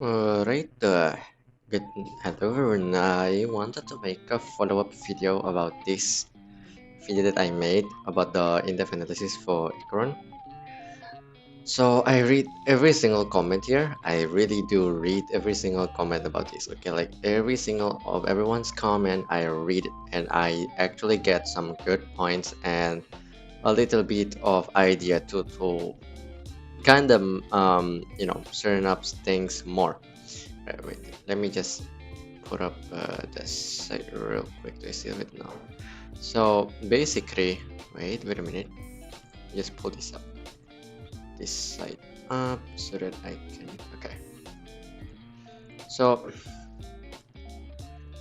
Right, good hello everyone. I wanted to make a follow-up video about this video that I made about the in-depth analysis for Acheron. So I read every single comment here. I really do read every single comment about this. Okay, like every single of everyone's comment, I read it, and I actually get some good points and a little bit of idea to kind of certain up things more. Right, wait, let me just put up the site real quick to see it now. So basically, wait a minute. Just pull this up, this site up so that I can. Okay. So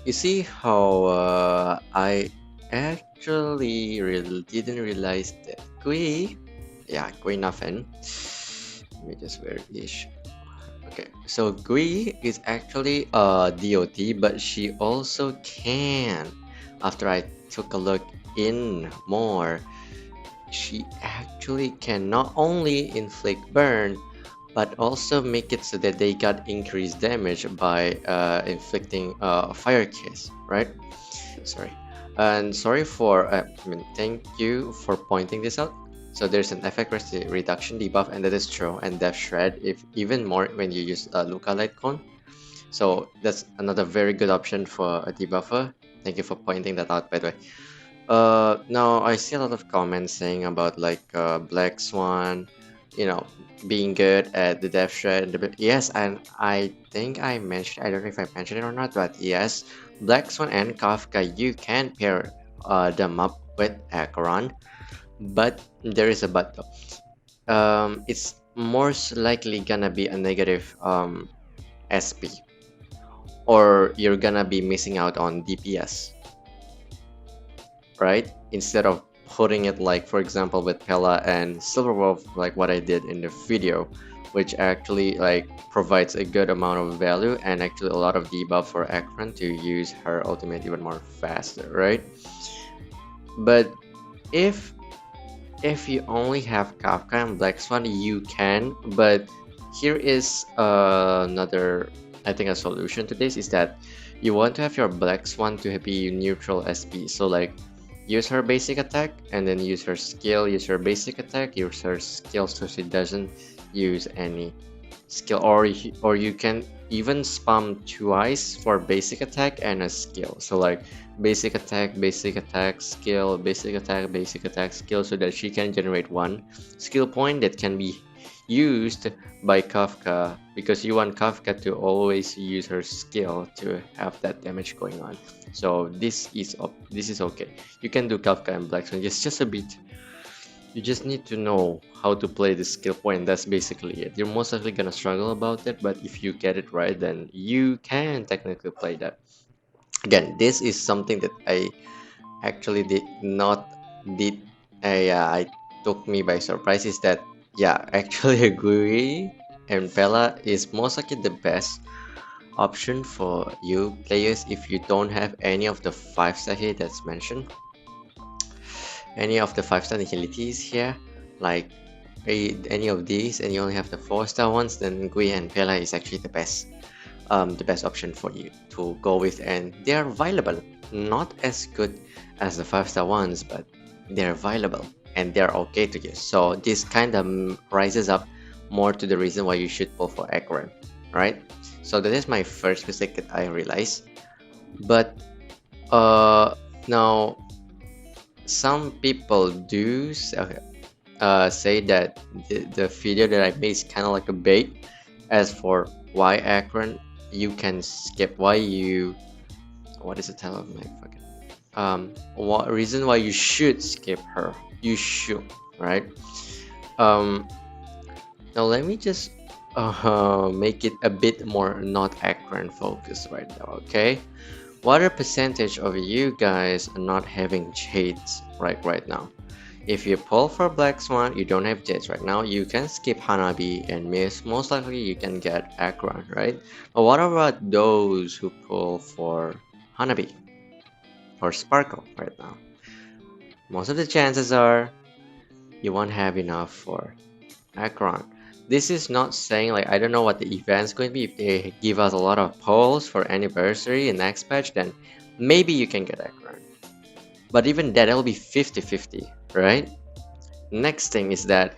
you see how I actually didn't realize that Gui nothing. Let me just wear this. Okay, so Gui is actually a DOT, but she also can. After I took a look in more, she actually can not only inflict burn, but also make it so that they got increased damage by inflicting fire kiss, right? Sorry. And sorry for, thank you for pointing this out. So there's an effect reduction debuff, and that is true, and Death Shred, if even more when you use Luca Light Cone. So that's another very good option for a debuffer. Thank you for pointing that out, by the way. Now I see a lot of comments saying about like Black Swan, you know, being good at the Death Shred. Yes, and I think I mentioned, I don't know if I mentioned it or not, but yes, Black Swan and Kafka, you can pair them up with Acheron, but there is a but though. It's most likely gonna be a negative SP, or you're gonna be missing out on DPS, right? Instead of putting it like, for example, with Pella and Silverwolf, like what I did in the video, which actually like provides a good amount of value and actually a lot of debuff for Akron to use her ultimate even more faster, right? But if you only have Kafka and Black Swan, you can, but here is another, I think, a solution to this is that you want to have your Black Swan to be neutral SP. So like use her basic attack and then use her skill, use her basic attack, use her skill so she doesn't use any skill, or you can even spam twice for basic attack and a skill. So like basic attack, skill, basic attack, skill, so that she can generate one skill point that can be used by Kafka, because you want Kafka to always use her skill to have that damage going on. So this is okay. You can do Kafka and Black Swan, just a bit. You just need to know how to play the skill point. That's basically it. You're most likely gonna struggle about it, but if you get it right, then you can technically play that. Again, this is something that I actually did not did. I took me by surprise. Is that yeah? Actually, agree. And Bella is most likely the best option for you players if you don't have any of the 5-star here that's mentioned. Any of the 5-star utilities here, like any of these, and you only have the 4-star ones, then Gui and Pela is actually the best option for you to go with, and they are viable. Not as good as the 5-star ones, but they're viable and they're okay to use. So this kind of rises up more to the reason why you should pull for Acheron, right? So that is my first mistake that I realized. But uh now some people do say that the video that I made is kind of like a bait. As for why Akron, you can skip. Why you? What is the title of my fucking? What reason why you should skip her? You should, right? Um, Now let me just make it a bit more not Akron focused right now. Okay. What a percentage of you guys are not having jades right now? If you pull for Black Swan, you don't have jades right now, you can skip Hanabi and miss. Most likely you can get Akron, right? But what about those who pull for Hanabi or Sparkle right now? Most of the chances are you won't have enough for Akron. This is not saying like I don't know what the event's going to be. If they give us a lot of polls for anniversary and next patch, then maybe you can get Acheron. But even that, it'll be 50-50, right? Next thing is that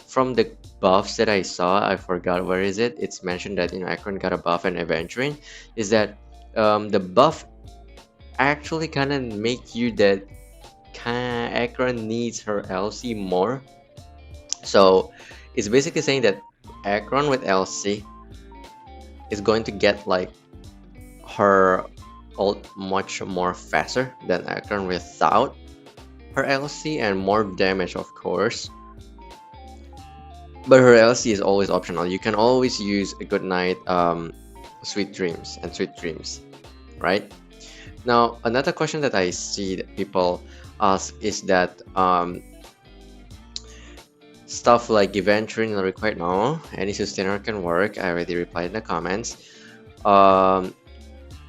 from the buffs that I saw, I forgot where is it. It's mentioned that Acheron got a buff and Aventuring. Is that the buff actually kind of make you that Acheron needs her LC more. So it's basically saying that Acheron with LC is going to get like her ult much more faster than Acheron without her LC and more damage, of course. But her LC is always optional. You can always use a good night, sweet dreams and sweet dreams, right? Now, another question that I see that people ask is that stuff like event training are required. No, any sustainer can work. I already replied in the comments.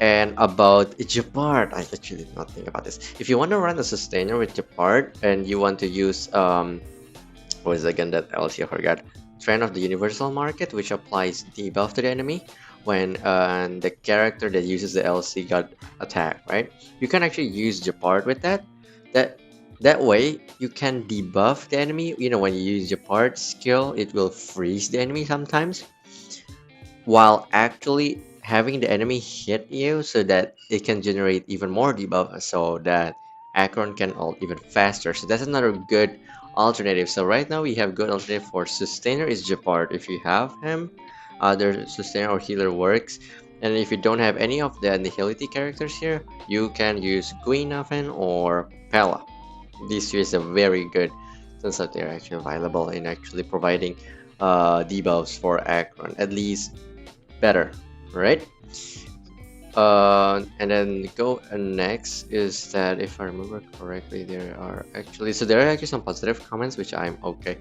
And about Japart, I actually did not think about this. If you want to run a sustainer with Japart and you want to use what is again that LC I forgot, Trend of the Universal Market, which applies debuff to the enemy when the character that uses the LC got attacked, right? You can actually use Japart with that. That that way you can debuff the enemy. When you use Japart skill, it will freeze the enemy sometimes, while actually having the enemy hit you so that it can generate even more debuff so that Acheron can ult even faster. So that's another good alternative. So right now we have good alternative for sustainer is Japard. If you have him, other sustainer or healer works. And if you don't have any of the nihility characters here, you can use Guinevere or Pella. These three is a very good, since that they're actually available in actually providing debuffs for Acheron, at least better, right? And then go next is that if I remember correctly, there are actually some positive comments which I'm okay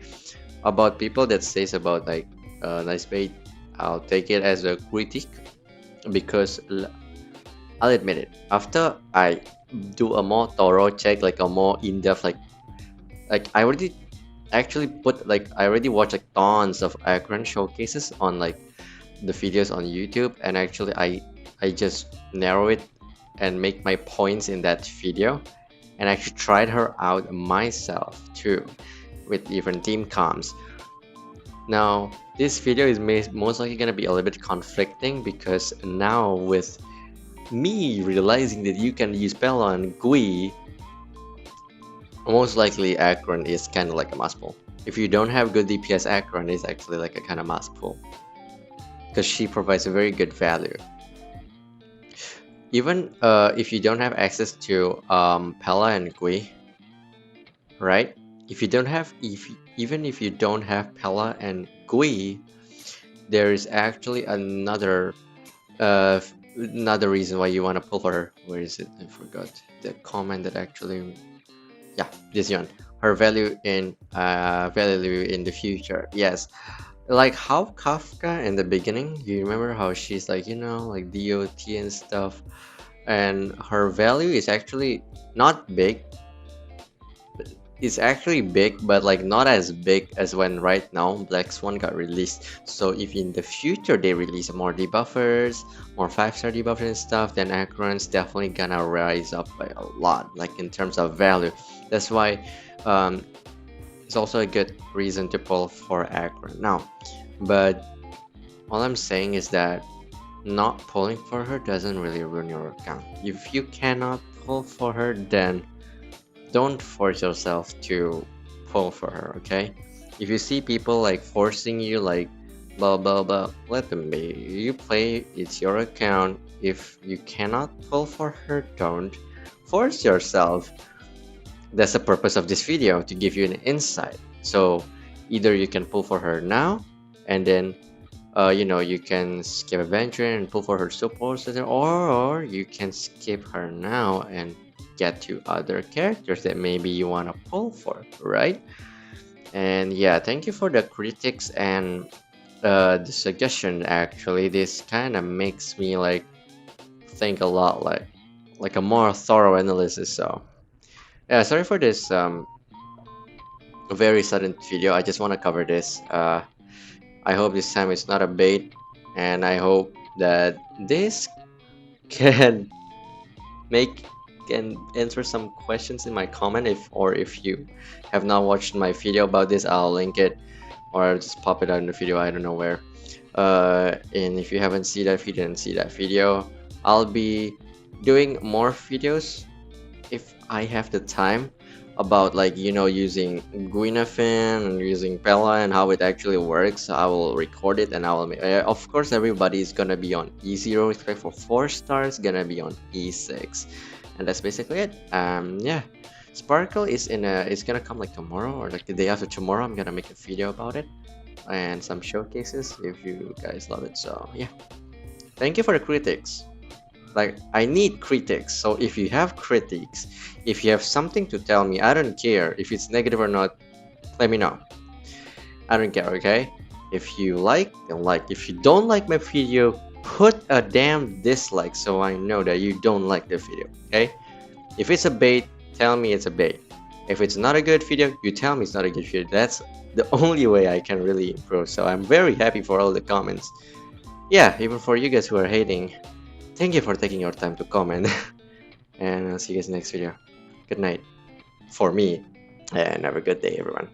about people that says about like nice bait. I'll take it as a critique because I'll admit it. After I do a more thorough check, like a more in-depth, like I already actually I already watched like tons of Acheron showcases on like the videos on YouTube, and actually I just narrow it and make my points in that video, and actually tried her out myself too with different team comms. Now this video is most likely gonna be a little bit conflicting because now with me realizing that you can use Pella and Gui, most likely Acheron is kind of like a must pull. If you don't have good DPS, Acheron is actually like a kind of must pull because she provides a very good value. Even if you don't have access to Pella and Gui, right? Even if you don't have Pella and Gui, there is actually another reason why you want to pull for her. Where is it? I forgot the comment that actually, yeah, this one. Her value in the future. Yes, like how Kafka in the beginning. You remember how she's like like DOT and stuff, and her value is actually not big. It's actually big, but like not as big as when right now Black Swan got released. So if in the future they release more debuffers, more 5-star debuffers and stuff, then Acheron's definitely gonna rise up by a lot, like in terms of value. That's why it's also a good reason to pull for Acheron now. But all I'm saying is that not pulling for her doesn't really ruin your account. If you cannot pull for her, then don't force yourself to pull for her, okay? If you see people like forcing you, like blah blah blah, let them be. You play, it's your account. If you cannot pull for her, don't force yourself. That's the purpose of this video, to give you an insight. So either you can pull for her now, and then you can skip adventure and pull for her support, or you can skip her now and get to other characters that maybe you want to pull for, right? And yeah, thank you for the critics and the suggestion. Actually, this kind of makes me like think a lot, like a more thorough analysis. So yeah, sorry for this very sudden video. I just want to cover this. I hope this time it's not a bait, and I hope that this can make can answer some questions in my comment. If you have not watched my video about this, I'll link it or I'll just pop it out in the video. I don't know where. And if you haven't seen that video, then see that video. I'll be doing more videos if I have the time about, like, using Guinevere and using Pella and how it actually works. I will record it and I will make, of course everybody is gonna be on E0, except for 4 stars gonna be on E6, and that's basically it. Yeah, Sparkle is gonna come like tomorrow or like the day after tomorrow. I'm gonna make a video about it and some showcases if you guys love it. So yeah, thank you for the critics. Like, I need critics. So if you have critics, if you have something to tell me, I don't care if it's negative or not, let me know. I don't care, okay? If you like, then like. If you don't like my video, put a damn dislike so I know that you don't like the video, okay? If it's a bait, tell me it's a bait. If it's not a good video, you tell me it's not a good video. That's the only way I can really improve. So I'm very happy for all the comments. Yeah, even for you guys who are hating, thank you for taking your time to comment. And I'll see you guys next video. Good night for me, and have a good day, everyone.